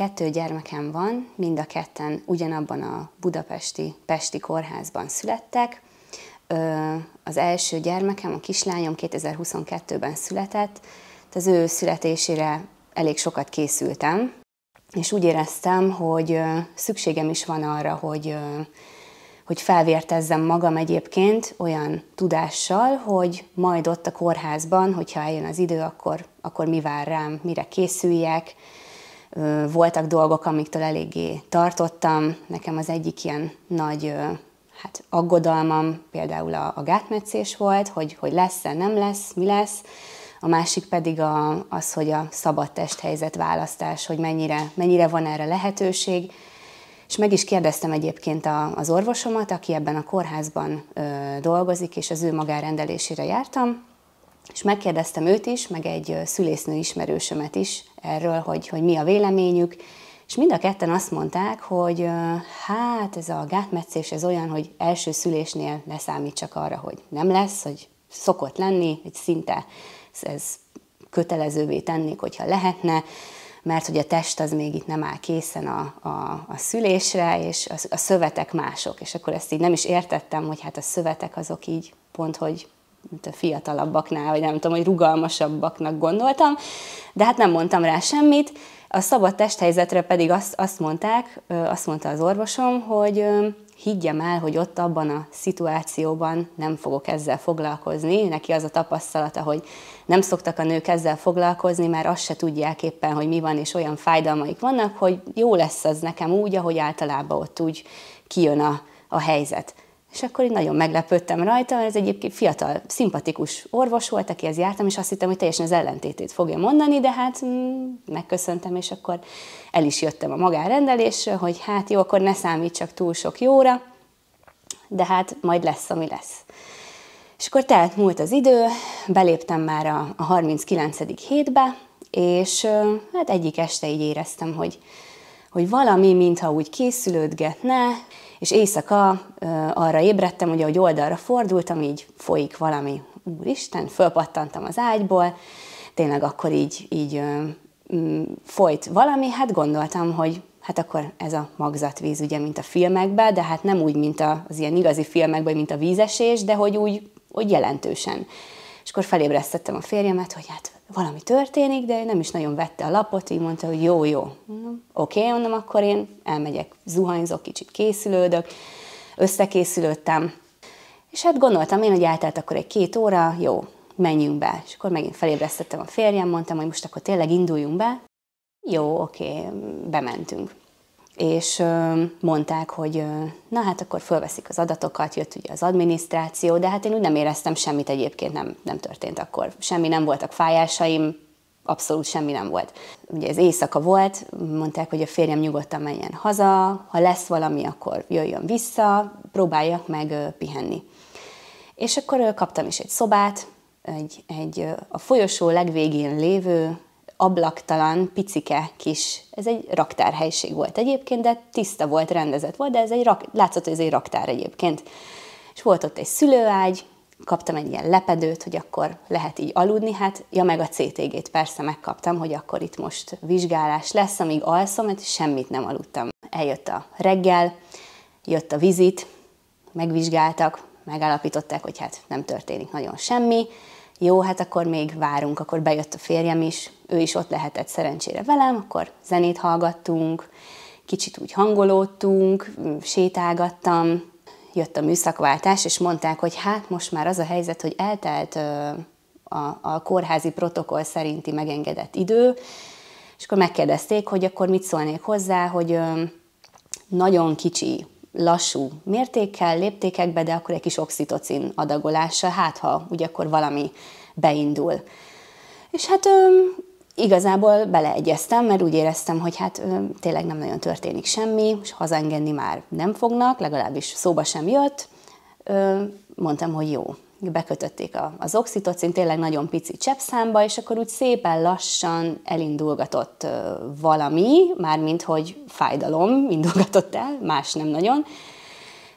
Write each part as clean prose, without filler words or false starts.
2 gyermekem van, mind a ketten ugyanabban a budapesti Pesti kórházban születtek. Az első gyermekem, a kislányom 2022-ben született, az ő születésére elég sokat készültem, és úgy éreztem, hogy szükségem is van arra, hogy felvértezzem magam egyébként olyan tudással, hogy majd ott a kórházban, hogyha eljön az idő, akkor mi vár rám, mire készüljek. Voltak dolgok, amiktől eléggé tartottam. Nekem az egyik ilyen nagy aggodalmam például a gátmetszés volt, hogy lesz-e, nem lesz, mi lesz. A másik pedig az, hogy a szabad testhelyzet választás, hogy mennyire van erre lehetőség. És meg is kérdeztem egyébként az orvosomat, aki ebben a kórházban dolgozik, és az ő magánrendelésére jártam, és megkérdeztem őt is, meg egy szülésznő ismerősömet is erről, hogy mi a véleményük, és mind a ketten azt mondták, hogy hát ez a gátmetszés ez olyan, hogy első szülésnél ne számít csak arra, hogy nem lesz, hogy szokott lenni, hogy szinte ez kötelezővé tennék, hogyha lehetne, mert hogy a test az még itt nem áll készen a szülésre, és a szövetek mások. És akkor ezt így nem is értettem, hogy hát a szövetek azok így pont, hogy a fiatalabbaknál, vagy nem tudom, hogy rugalmasabbaknak gondoltam, de hát nem mondtam rá semmit. A szabad testhelyzetre pedig azt mondta az orvosom, hogy higgyem el, hogy ott abban a szituációban nem fogok ezzel foglalkozni. Neki az a tapasztalata, hogy nem szoktak a nők ezzel foglalkozni, mert azt se tudják éppen, hogy mi van, és olyan fájdalmaik vannak, hogy jó lesz az nekem úgy, ahogy általában ott úgy kijön a helyzet. És akkor így nagyon meglepődtem rajta, mert ez egyébként fiatal, szimpatikus orvos volt, akihez jártam, és azt hittem, hogy teljesen az ellentétét fogja mondani, de hát megköszöntem, és akkor el is jöttem a magánrendelésről, hogy hát jó, akkor ne számítsak túl sok jóra, de hát majd lesz, ami lesz. És akkor múlt az idő, beléptem már a 39. hétbe, és hát egyik este így éreztem, hogy valami, mintha úgy készülődgetne, és éjszaka arra ébredtem, hogy ahogy oldalra fordultam, így folyik valami. Úristen, fölpattantam az ágyból, tényleg akkor így folyt valami, hát gondoltam, hogy hát akkor ez a magzatvíz, ugye, mint a filmekben, de hát nem úgy, mint az ilyen igazi filmekben, mint a vízesés, de hogy úgy jelentősen. És akkor felébresztettem a férjemet, hogy hát valami történik, de nem is nagyon vette a lapot, így mondta, hogy jó. Oké, mondom, akkor én elmegyek, zuhanyzok, kicsit készülődök, összekészülődtem, és hát gondoltam én, hogy eltelt akkor egy 2 óra, jó, menjünk be. És akkor megint felébresztettem a férjem, mondtam, hogy most akkor tényleg induljunk be. Jó, oké, bementünk. És mondták, hogy na hát akkor fölveszik az adatokat, jött ugye az adminisztráció, de hát én úgy nem éreztem semmit egyébként, nem történt akkor. Semmi, nem voltak fájásaim, abszolút semmi nem volt. Ugye ez éjszaka volt, mondták, hogy a férjem nyugodtan menjen haza, ha lesz valami, akkor jöjjön vissza, próbáljak meg pihenni. És akkor kaptam is egy szobát, a folyosó legvégén lévő, ablaktalan, picike kis, ez egy raktárhelység volt egyébként, de tiszta volt, rendezett volt, de ez látszott, hogy ez egy raktár egyébként. És volt ott egy szülőágy, kaptam egy ilyen lepedőt, hogy akkor lehet így aludni, hát meg a CTG-t persze megkaptam, hogy akkor itt most vizsgálás lesz, amíg alszom, hát semmit nem aludtam. Eljött a reggel, jött a vizit, megvizsgáltak, megállapították, hogy hát nem történik nagyon semmi. Jó, hát akkor még várunk, akkor bejött a férjem is, ő is ott lehetett szerencsére velem, akkor zenét hallgattunk, kicsit úgy hangolódtunk, sétálgattam, jött a műszakváltás, és mondták, hogy hát most már az a helyzet, hogy eltelt a kórházi protokoll szerinti megengedett idő, és akkor megkérdezték, hogy akkor mit szólnék hozzá, hogy nagyon kicsi, lassú mértékkel, léptékekbe, de akkor egy kis oxitocin adagolással, hát ha ugye akkor valami beindul. És hát igazából beleegyeztem, mert úgy éreztem, hogy hát tényleg nem nagyon történik semmi, és hazaengedni már nem fognak, legalábbis szóba sem jött. Mondtam, hogy jó. Bekötötték az oxitocin, tényleg nagyon pici cseppszámba, és akkor úgy szépen lassan elindulgatott valami, mármint hogy fájdalom indulgatott el, más nem nagyon.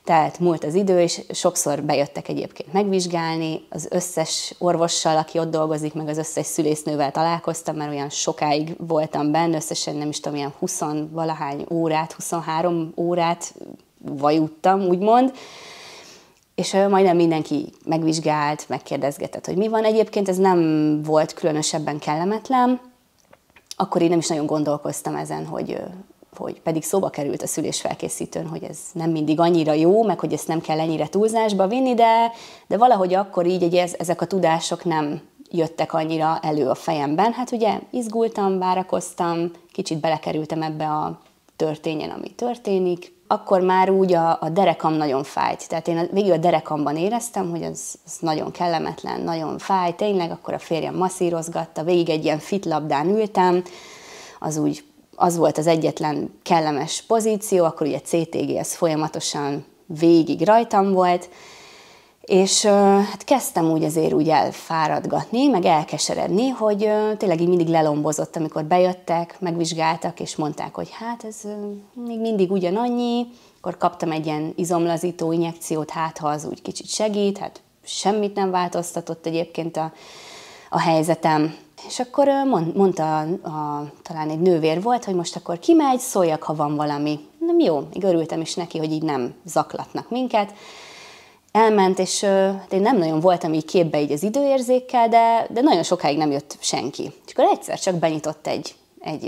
Tehát múlt az idő, és sokszor bejöttek egyébként megvizsgálni, az összes orvossal, aki ott dolgozik, meg az összes szülésznővel találkoztam, mert olyan sokáig voltam benne, összesen nem is tudom, ilyen 20-valahány órát, 23 órát vajuttam, úgymond, és majdnem mindenki megvizsgált, megkérdezgetett, hogy mi van. Egyébként ez nem volt különösebben kellemetlen, akkor én nem is nagyon gondolkoztam ezen, hogy pedig szóba került a szülésfelkészítőn, hogy ez nem mindig annyira jó, meg hogy ezt nem kell ennyire túlzásba vinni, de valahogy akkor így ezek a tudások nem jöttek annyira elő a fejemben. Hát ugye izgultam, várakoztam, kicsit belekerültem ebbe a történjen, ami történik. Akkor már úgy a derekam nagyon fájt. Tehát én végül a derekamban éreztem, hogy ez nagyon kellemetlen, nagyon fáj. Tényleg akkor a férjem masszírozgatta, végig egy ilyen fitlabdán ültem, az volt az egyetlen kellemes pozíció, akkor ugye CTG, ez folyamatosan végig rajtam volt, és hát kezdtem úgy elfáradgatni, meg elkeseredni, hogy tényleg így mindig lelombozott, amikor bejöttek, megvizsgáltak, és mondták, hogy hát ez még mindig ugyanannyi, akkor kaptam egy ilyen izomlazító injekciót, hát ha az úgy kicsit segít, hát semmit nem változtatott egyébként a helyzetem. És akkor mondta, talán egy nővér volt, hogy most akkor kimegy, szóljak, ha van valami. Nem jó, még örültem is neki, hogy így nem zaklatnak minket. Elment, és én nem nagyon voltam így képbe így az időérzékkel, de nagyon sokáig nem jött senki. És akkor egyszer csak benyitott egy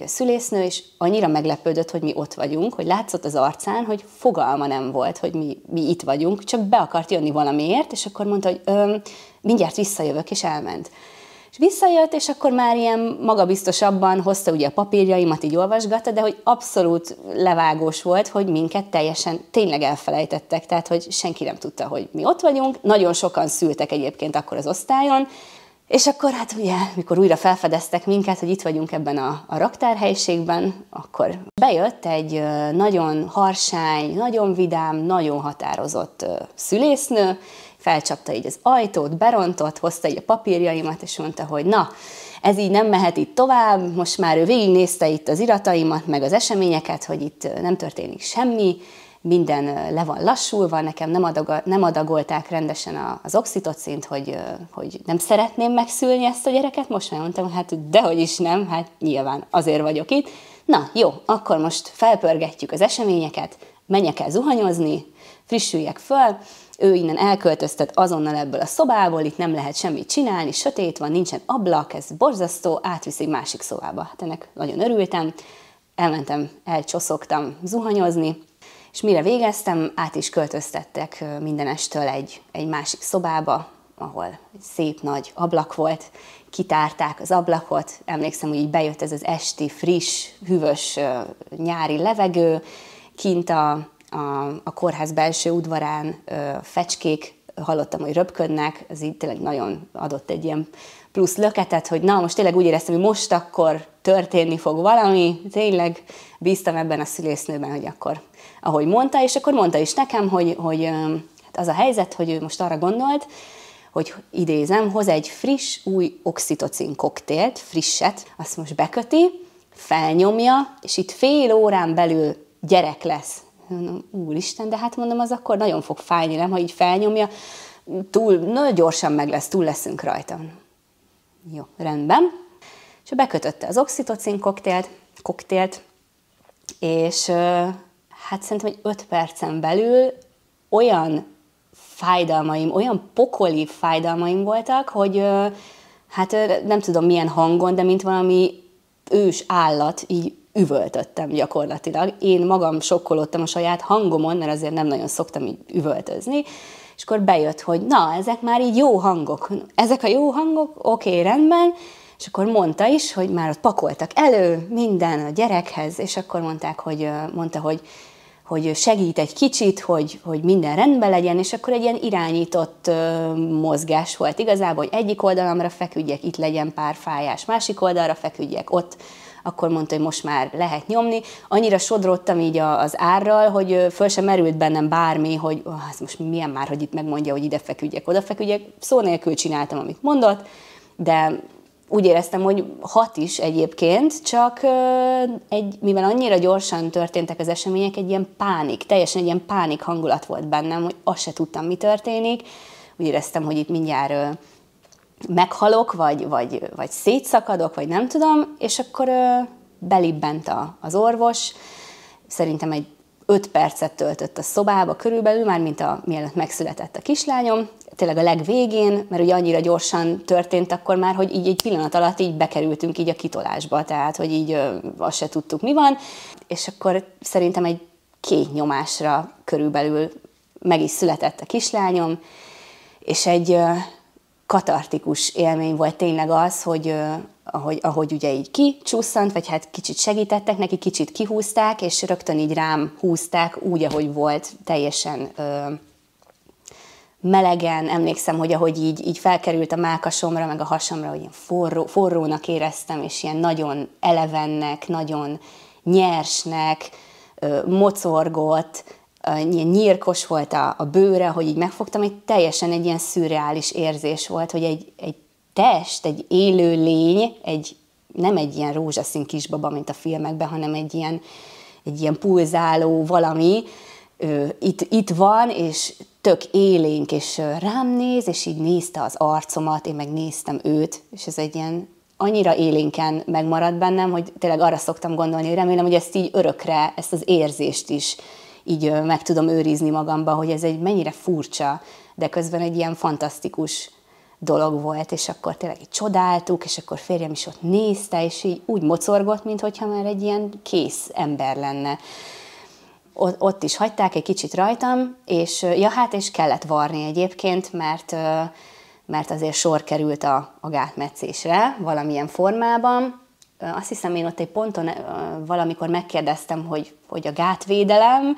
szülésznő, és annyira meglepődött, hogy mi ott vagyunk, hogy látszott az arcán, hogy fogalma nem volt, hogy mi itt vagyunk, csak be akart jönni valamiért, és akkor mondta, hogy mindjárt visszajövök, és elment. És visszajött, és akkor már ilyen magabiztosabban hozta ugye a papírjaimat, így olvasgatta, de hogy abszolút levágós volt, hogy minket teljesen tényleg elfelejtettek, tehát hogy senki nem tudta, hogy mi ott vagyunk. Nagyon sokan szültek egyébként akkor az osztályon, és akkor hát ugye, mikor újra felfedeztek minket, hogy itt vagyunk ebben a raktárhelyiségben, akkor bejött egy nagyon harsány, nagyon vidám, nagyon határozott szülésznő, felcsapta így az ajtót, berontott, hozta így a papírjaimat, és mondta, hogy na, ez így nem mehet itt tovább, most már ő végignézte itt az irataimat, meg az eseményeket, hogy itt nem történik semmi, minden le van lassulva, nekem nem adagolták rendesen az oxitocint, hogy nem szeretném megszülni ezt a gyereket, most már mondtam, hát dehogy is nem, hát nyilván azért vagyok itt. Na jó, akkor most felpörgetjük az eseményeket, menjek el zuhanyozni, frissüljek föl, ő innen elköltöztet azonnal ebből a szobából, itt nem lehet semmit csinálni, sötét van, nincsen ablak, ez borzasztó, átviszi egy másik szobába. Hát ennek nagyon örültem, elmentem, elcsoszogtam zuhanyozni, és mire végeztem, át is költöztettek minden estől egy másik szobába, ahol egy szép nagy ablak volt, kitárták az ablakot, emlékszem, hogy így bejött ez az esti, friss, hűvös nyári levegő, kint a kórház belső udvarán fecskék, hallottam, hogy röpködnek, ez így tényleg nagyon adott egy ilyen plusz löketet, hogy na, most tényleg úgy éreztem, hogy most akkor történni fog valami, tényleg bíztam ebben a szülésznőben, hogy akkor, ahogy mondta, és akkor mondta is nekem, hogy hát az a helyzet, hogy ő most arra gondolt, hogy idézem, hoz egy friss, új oxitocin koktélt, frisset, azt most beköti, felnyomja, és itt fél órán belül gyerek lesz. Úristen, de hát mondom, az akkor nagyon fog fájni, nem, ha így felnyomja, nagyon gyorsan meg lesz, túl leszünk rajta. Jó, rendben. És bekötötte az oxitocin koktélt, és hát szerintem egy 5 percen belül olyan fájdalmaim, olyan pokoli fájdalmaim voltak, hogy hát nem tudom milyen hangon, de mint valami ős állat így üvöltöttem gyakorlatilag. Én magam sokkolódtam a saját hangomon, mert azért nem nagyon szoktam így üvöltözni, és akkor bejött, hogy na, ezek már így jó hangok. Ezek a jó hangok, oké, rendben, és akkor mondta is, hogy már ott pakoltak elő minden a gyerekhez, és akkor mondta, hogy segít egy kicsit, hogy minden rendben legyen, és akkor egy ilyen irányított mozgás volt igazából, hogy egyik oldalamra feküdjek, itt legyen pár fájás, másik oldalra feküdjek, ott, akkor mondta, hogy most már lehet nyomni. Annyira sodródtam így az árral, hogy föl sem merült bennem bármi, hogy ez most milyen már, hogy itt megmondja, hogy ide feküdjek, oda feküdjek. Szó nélkül csináltam, amit mondott, de úgy éreztem, hogy 6 is egyébként, csak mivel annyira gyorsan történtek az események, egy ilyen pánik, teljesen egy ilyen pánik hangulat volt bennem, hogy azt se tudtam, mi történik. Úgy éreztem, hogy itt mindjárt meghalok, vagy szétszakadok, vagy nem tudom, és akkor belibbent az orvos, szerintem egy 5 percet töltött a szobába körülbelül, mármint mielőtt megszületett a kislányom, tényleg a legvégén, mert ugye annyira gyorsan történt akkor már, hogy így egy pillanat alatt így bekerültünk így a kitolásba, tehát hogy így azt se tudtuk, mi van, és akkor szerintem egy 2 nyomásra körülbelül meg is született a kislányom, és egy katartikus élmény volt tényleg az, hogy ahogy ugye így kicsusszant, vagy hát kicsit segítettek neki, kicsit kihúzták, és rögtön így rám húzták úgy, ahogy volt, teljesen melegen. Emlékszem, hogy ahogy így felkerült a mellkasomra, meg a hasamra, hogy ilyen forrónak éreztem, és ilyen nagyon elevennek, nagyon nyersnek, mocorgott, ilyen nyírkos volt a bőre, hogy így megfogtam, teljesen egy ilyen szürreális érzés volt, hogy egy test, egy élő lény, nem egy ilyen rózsaszín kisbaba, mint a filmekben, hanem egy ilyen pulzáló valami, itt van, és tök élénk, és rám néz, és így nézte az arcomat, én meg néztem őt, és ez egy ilyen annyira élénken megmaradt bennem, hogy tényleg arra szoktam gondolni, hogy remélem, hogy ezt így örökre, ezt az érzést is így meg tudom őrizni magamba, hogy ez egy mennyire furcsa, de közben egy ilyen fantasztikus dolog volt, és akkor tényleg így csodáltuk, és akkor férjem is ott nézte, és így úgy mocorgott, minthogyha már egy ilyen kész ember lenne. Ott is hagyták egy kicsit rajtam, és és kellett varni egyébként, mert azért sor került a gátmetszésre valamilyen formában. Azt hiszem, én ott egy ponton valamikor megkérdeztem, hogy a gátvédelem,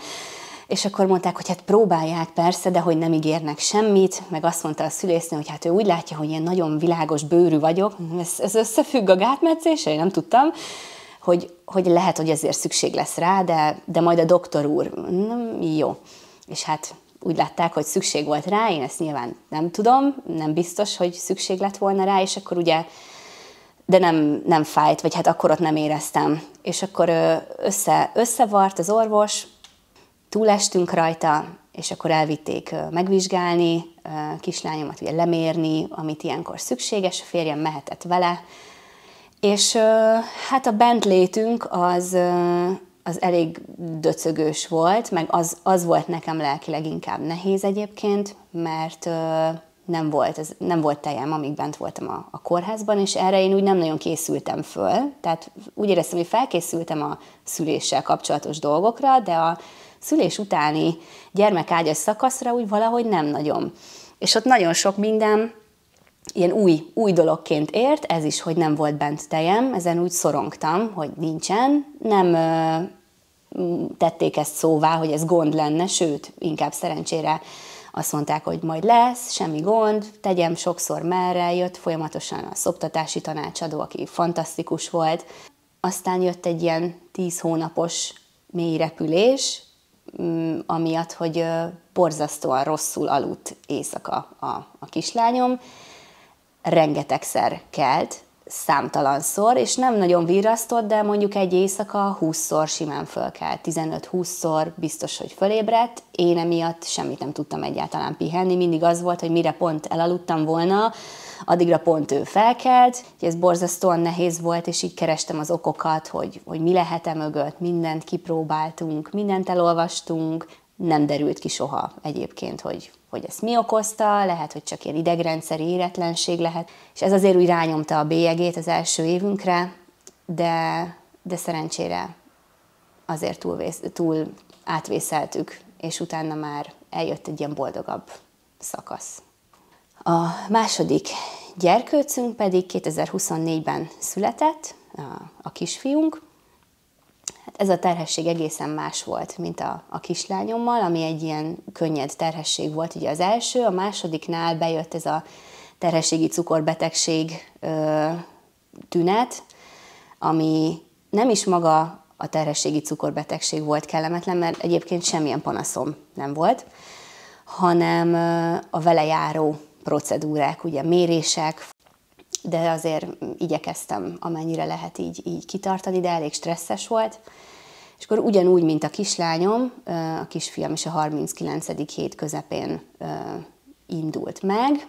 és akkor mondták, hogy hát próbálják persze, de hogy nem ígérnek semmit, meg azt mondta a szülésznő, hogy hát ő úgy látja, hogy ilyen nagyon világos bőrű vagyok, ez összefügg a gátmetszéssel, én nem tudtam, hogy lehet, hogy ezért szükség lesz rá, de majd a doktor úr, jó. És hát úgy látták, hogy szükség volt rá, én ezt nyilván nem tudom, nem biztos, hogy szükség lett volna rá, és akkor ugye, de nem fájt, vagy hát akkor ott nem éreztem. És akkor összevart az orvos, túlestünk rajta, és akkor elvitték megvizsgálni kislányomat, ugye lemérni, amit ilyenkor szükséges, a férjem mehetett vele, és hát a bentlétünk az elég döcögős volt, meg az volt nekem lelkileg inkább nehéz egyébként, mert nem volt tejem, amíg bent voltam a kórházban, és erre én úgy nem nagyon készültem föl. Tehát úgy éreztem, hogy felkészültem a szüléssel kapcsolatos dolgokra, de a szülés utáni gyermekágyas szakaszra úgy valahogy nem nagyon. És ott nagyon sok minden ilyen új dologként ért, ez is, hogy nem volt bent tejem, ezen úgy szorongtam, hogy nincsen, nem tették ezt szóvá, hogy ez gond lenne, sőt, inkább szerencsére azt mondták, hogy majd lesz, semmi gond, tegyem sokszor merre, jött folyamatosan a szoptatási tanácsadó, aki fantasztikus volt. Aztán jött egy ilyen 10 hónapos mély repülés, amiatt, hogy borzasztóan rosszul aludt éjszaka a kislányom, rengetegszer kelt, számtalanszor, és nem nagyon virrasztott, de mondjuk egy éjszaka 20-szor simán fölkelt, 15-20-szor biztos, hogy fölébredt. Én emiatt semmit nem tudtam egyáltalán pihenni, mindig az volt, hogy mire pont elaludtam volna, addigra pont ő felkelt, ez borzasztóan nehéz volt, és így kerestem az okokat, hogy mi lehet mögött, mindent kipróbáltunk, mindent elolvastunk, nem derült ki soha egyébként, hogy ezt mi okozta, lehet, hogy csak ilyen idegrendszeri éretlenség lehet, és ez azért úgy rányomta a bélyegét az első évünkre, de szerencsére azért túl átvészeltük, és utána már eljött egy ilyen boldogabb szakasz. A második gyerkőcünk pedig 2024-ben született, a kisfiunk. Hát ez a terhesség egészen más volt, mint a kislányommal, ami egy ilyen könnyed terhesség volt ugye az első, a másodiknál bejött ez a terhességi cukorbetegség tünet, ami nem is maga a terhességi cukorbetegség volt kellemetlen, mert egyébként semmilyen panaszom nem volt, hanem a vele járó procedúrák, ugye mérések, de azért igyekeztem amennyire lehet így kitartani, de elég stresszes volt. És akkor ugyanúgy, mint a kislányom, a kisfiam is a 39. hét közepén indult meg.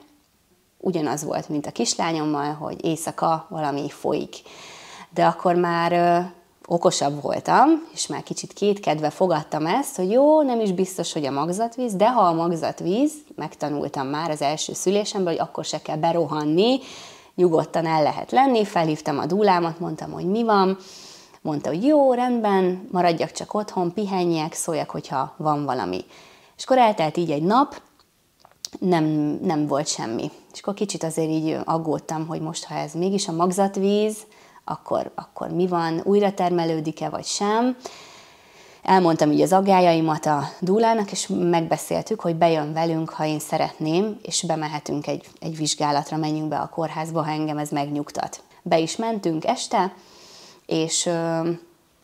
Ugyanaz volt, mint a kislányommal, hogy éjszaka valami folyik. De akkor már okosabb voltam, és már kicsit kétkedve fogadtam ezt, hogy jó, nem is biztos, hogy a magzatvíz, de ha a magzatvíz, megtanultam már az első szülésemből, hogy akkor se kell berohanni, nyugodtan el lehet lenni, felhívtam a dúlámat, mondtam, hogy mi van, mondta, hogy jó, rendben, maradjak csak otthon, pihenjek, szóljak, hogyha van valami. És akkor eltelt így egy nap, nem volt semmi. És akkor kicsit azért így aggódtam, hogy most, ha ez mégis a magzatvíz, akkor mi van, újra termelődik-e, vagy sem. Elmondtam így az aggájaimat a dúlának, és megbeszéltük, hogy bejön velünk, ha én szeretném, és bemehetünk egy vizsgálatra, menjünk be a kórházba, ha engem ez megnyugtat. Be is mentünk este, és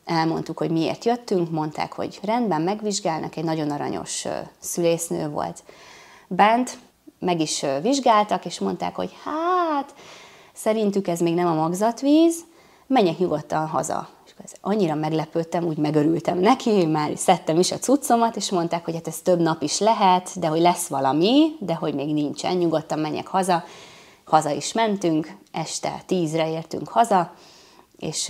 elmondtuk, hogy miért jöttünk, mondták, hogy rendben, megvizsgálnak, egy nagyon aranyos szülésznő volt bent, meg is vizsgáltak, és mondták, hogy hát, szerintük ez még nem a magzatvíz, menjek nyugodtan haza. És annyira meglepődtem, úgy megörültem neki, már szedtem is a cuccomat, és mondták, hogy hát ez több nap is lehet, de hogy lesz valami, de hogy még nincsen, nyugodtan menjek haza. Haza is mentünk, este 10-re értünk haza, és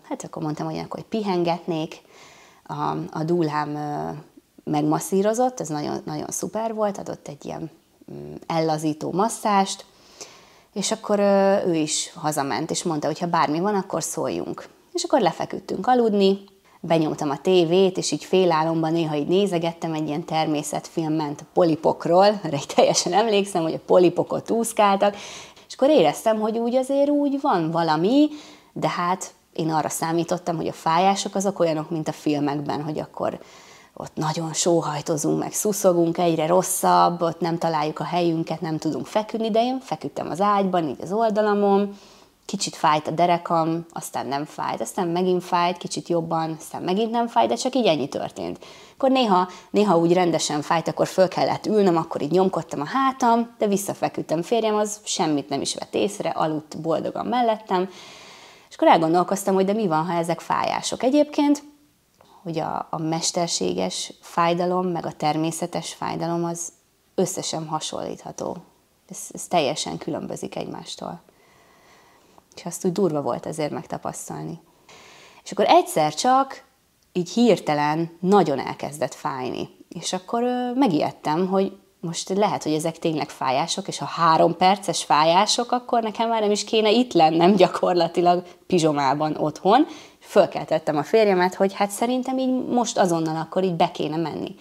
hát akkor mondtam, hogy pihengetnék. A dúlám megmasszírozott, ez nagyon, nagyon szuper volt, adott egy ilyen ellazító masszást, és akkor ő is hazament, és mondta, hogy ha bármi van, akkor szóljunk. És akkor lefeküdtünk aludni, benyomtam a tévét, és így félálomban néha így nézegettem, egy ilyen természetfilm ment a polipokról, erre teljesen emlékszem, hogy a polipok ott úszkáltak, és akkor éreztem, hogy úgy azért úgy van valami, de hát én arra számítottam, hogy a fájások azok olyanok, mint a filmekben, hogy akkor ott nagyon sóhajtozunk, meg szuszogunk, egyre rosszabb, ott nem találjuk a helyünket, nem tudunk feküdni, de én feküdtem az ágyban, így az oldalamon, kicsit fájt a derekam, aztán nem fájt, aztán megint fájt, kicsit jobban, aztán megint nem fájt, de csak így ennyi történt. Akkor néha úgy rendesen fájt, akkor föl kellett ülnöm, akkor így nyomkodtam a hátam, de visszafeküdtem. Férjem az semmit nem is vett észre, aludt boldogan mellettem, és akkor elgondolkoztam, hogy de mi van, ha ezek fájások. Egyébként, hogy a mesterséges fájdalom, meg a természetes fájdalom az összesen hasonlítható. Ez teljesen különbözik egymástól. És azt úgy durva volt ezért megtapasztalni. És akkor egyszer csak így hirtelen nagyon elkezdett fájni. És akkor megijedtem, hogy most lehet, hogy ezek tényleg fájások, és ha 3 perces fájások, akkor nekem már nem is kéne itt lennem gyakorlatilag pizsomában otthon. Fölkeltettem a férjemet, hogy hát szerintem így most azonnal akkor így be kéne menni.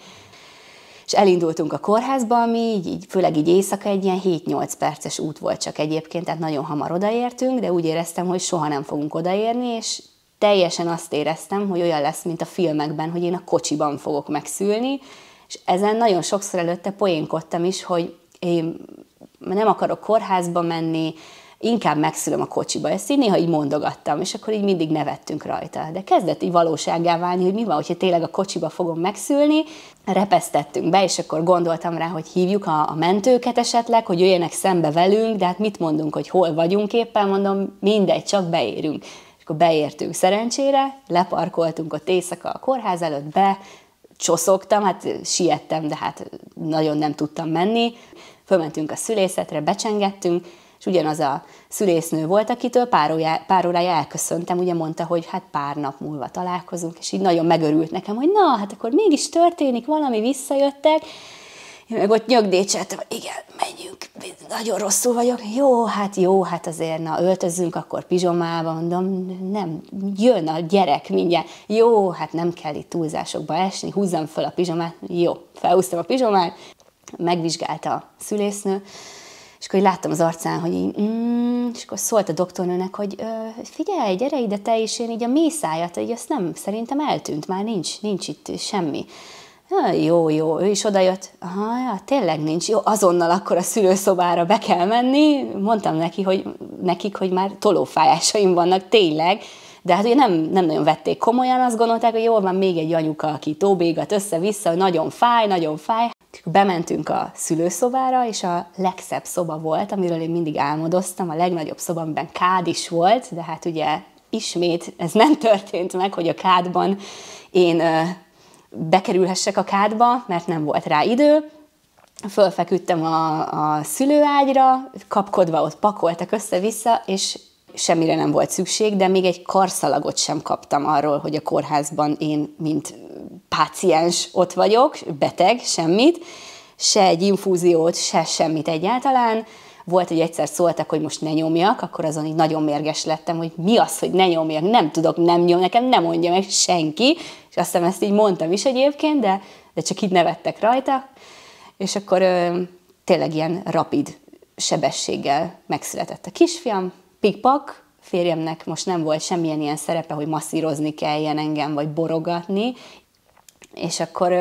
És elindultunk a kórházba, ami így főleg így éjszaka egy ilyen 7-8 perces út volt csak egyébként, tehát nagyon hamar odaértünk, de úgy éreztem, hogy soha nem fogunk odaérni, és teljesen azt éreztem, hogy olyan lesz, mint a filmekben, hogy én a kocsiban fogok megszülni, és ezen nagyon sokszor előtte poénkodtam is, hogy én nem akarok kórházba menni, inkább megszülöm a kocsiba. Ezt így néha így mondogattam, és akkor így mindig nevettünk rajta. De kezdett így valósággá válni, hogy mi van, hogyha tényleg a kocsiba fogom megszülni. Repesztettünk be, és akkor gondoltam rá, hogy hívjuk a mentőket esetleg, hogy jöjjenek szembe velünk, de hát mit mondunk, hogy hol vagyunk éppen, mondom, mindegy, csak beérünk. És akkor beértünk szerencsére, leparkoltunk ott éjszaka a kórház előtt, csoszogtam, hát siettem, de hát nagyon nem tudtam menni. Fölmentünk a szülészetre, becsengettünk, és ugyanaz a szülésznő volt, akitől pár órája elköszöntem, ugye mondta, hogy hát pár nap múlva találkozunk, és így nagyon megörült nekem, hogy na, hát akkor mégis történik valami, visszajöttek. Én meg ott nyögdécseltem, igen, menjünk, nagyon rosszul vagyok, jó, hát azért, na, öltözzünk akkor pizsomába, mondom, nem, jön a gyerek mindjárt, jó, hát nem kell itt túlzásokba esni, húzzam föl a pizsomát, jó, felhúztam a pizsomát, megvizsgálta a szülésznő, és akkor így láttam az arcán, hogy így, és akkor szólt a doktornőnek, hogy figyelj, gyere ide te is, én így a mészájat, így azt nem, szerintem eltűnt, már nincs itt semmi. Jó, ő is odajött. Ja, tényleg nincs. Jó, azonnal akkor a szülőszobára be kell menni. Mondtam nekik, hogy már tolófájásaim vannak, tényleg. De hát ugye nem nagyon vették komolyan, azt gondolták, hogy jól van még egy anyuka, aki tóbégat össze-vissza, hogy nagyon fáj. Bementünk a szülőszobára, és a legszebb szoba volt, amiről én mindig álmodoztam, a legnagyobb szoba, amiben kád is volt, de hát ugye ismét ez nem történt meg, hogy a kádban én bekerülhessek a kádba, mert nem volt rá idő. Fölfeküdtem a szülőágyra, kapkodva ott pakoltak össze-vissza, és semmire nem volt szükség, de még egy karszalagot sem kaptam arról, hogy a kórházban én, mint páciens ott vagyok, beteg, semmit, se egy infúziót, se semmit egyáltalán. Volt, hogy egyszer szóltak, hogy most ne nyomjak, akkor azon így nagyon mérges lettem, hogy mi az, hogy ne nyomjak, nem tudok, nem nyom, nekem nem mondja meg senki, és azt hiszem ezt így mondtam is egyébként, de csak így nevettek rajta, és akkor tényleg ilyen rapid sebességgel megszületett a kisfiam, pikpak, férjemnek most nem volt semmilyen ilyen szerepe, hogy masszírozni kelljen engem, vagy borogatni, és akkor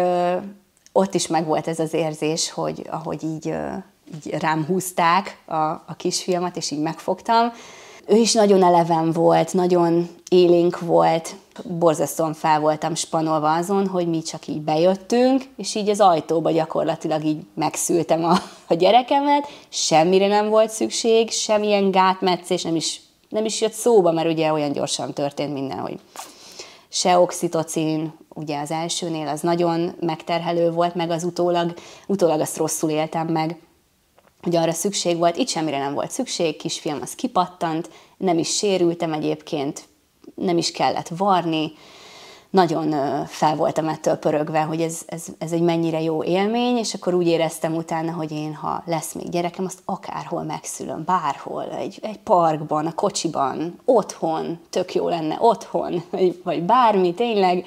ott is megvolt ez az érzés, hogy ahogy így rám húzták a kisfiamat, és így megfogtam. Ő is nagyon eleven volt, nagyon élénk volt, borzasztóan fel voltam spanolva azon, hogy mi csak így bejöttünk, és így az ajtóba gyakorlatilag így megszültem a gyerekemet, semmire nem volt szükség, semmilyen gátmetszés, nem is jött szóba, mert ugye olyan gyorsan történt minden, hogy se oxitocin, ugye az elsőnél az nagyon megterhelő volt, meg az utólag azt rosszul éltem meg, hogy arra szükség volt, itt semmire nem volt szükség, kisfiam az kipattant, nem is sérültem egyébként, nem is kellett varni, nagyon fel voltam ettől pörögve, hogy ez egy mennyire jó élmény, és akkor úgy éreztem utána, hogy én, ha lesz még gyerekem, azt akárhol megszülöm, bárhol, egy parkban, a kocsiban, otthon, tök jó lenne, otthon, vagy bármi, tényleg.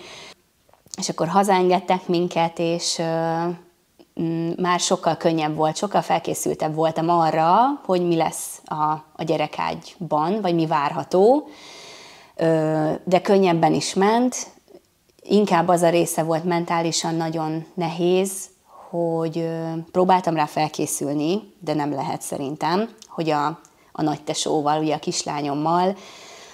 És akkor hazaengedtek minket, és már sokkal könnyebb volt, sokkal felkészültebb voltam arra, hogy mi lesz a gyerekágyban, vagy mi várható, de könnyebben is ment. Inkább az a része volt mentálisan nagyon nehéz, hogy próbáltam rá felkészülni, de nem lehet szerintem, hogy a nagytesóval, ugye a kislányommal,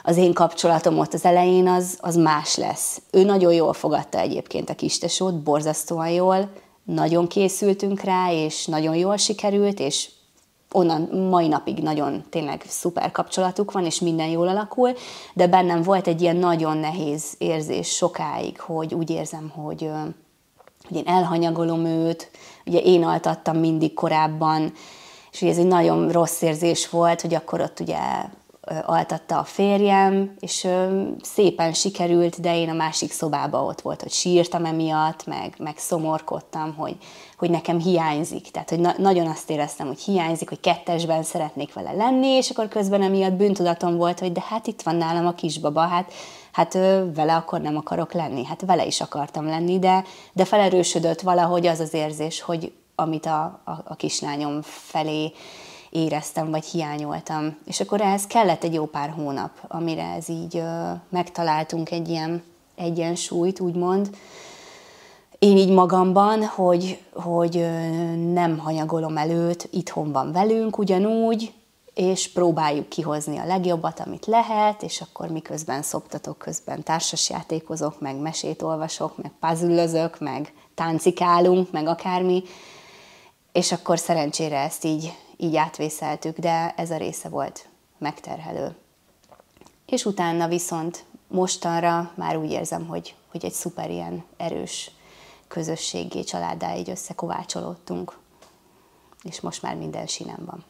az én kapcsolatom ott az elején az más lesz. Ő nagyon jól fogadta egyébként a kistesót, borzasztóan jól, nagyon készültünk rá, és nagyon jól sikerült, és onnan mai napig nagyon tényleg szuper kapcsolatuk van, és minden jól alakul, de bennem volt egy ilyen nagyon nehéz érzés sokáig, hogy úgy érzem, hogy én elhanyagolom őt, ugye én altattam mindig korábban, és ugye ez egy nagyon rossz érzés volt, hogy akkor ott ugye altatta a férjem, és szépen sikerült, de én a másik szobában ott volt, hogy sírtam emiatt, meg szomorkodtam, hogy nekem hiányzik. Tehát, hogy nagyon azt éreztem, hogy hiányzik, hogy kettesben szeretnék vele lenni, és akkor közben emiatt bűntudatom volt, hogy de hát itt van nálam a kisbaba, hát vele akkor nem akarok lenni. Hát vele is akartam lenni, de felerősödött valahogy az az érzés, hogy amit a kislányom felé éreztem, vagy hiányoltam. És akkor ehhez kellett egy jó pár hónap, amire ez így megtaláltunk egy ilyen egyensúlyt, úgymond. Én így magamban, hogy nem hanyagolom el őt, itthon van velünk ugyanúgy, és próbáljuk kihozni a legjobbat, amit lehet, és akkor miközben szoptatok, közben társasjátékozok, meg mesét olvasok, meg puzzle-özök, meg táncikálunk, meg akármi, és akkor szerencsére ezt így átvészeltük, de ez a része volt megterhelő. És utána viszont mostanra már úgy érzem, hogy egy szuper ilyen erős közösséggé, családdá így összekovácsolódtunk, és most már minden sinem van.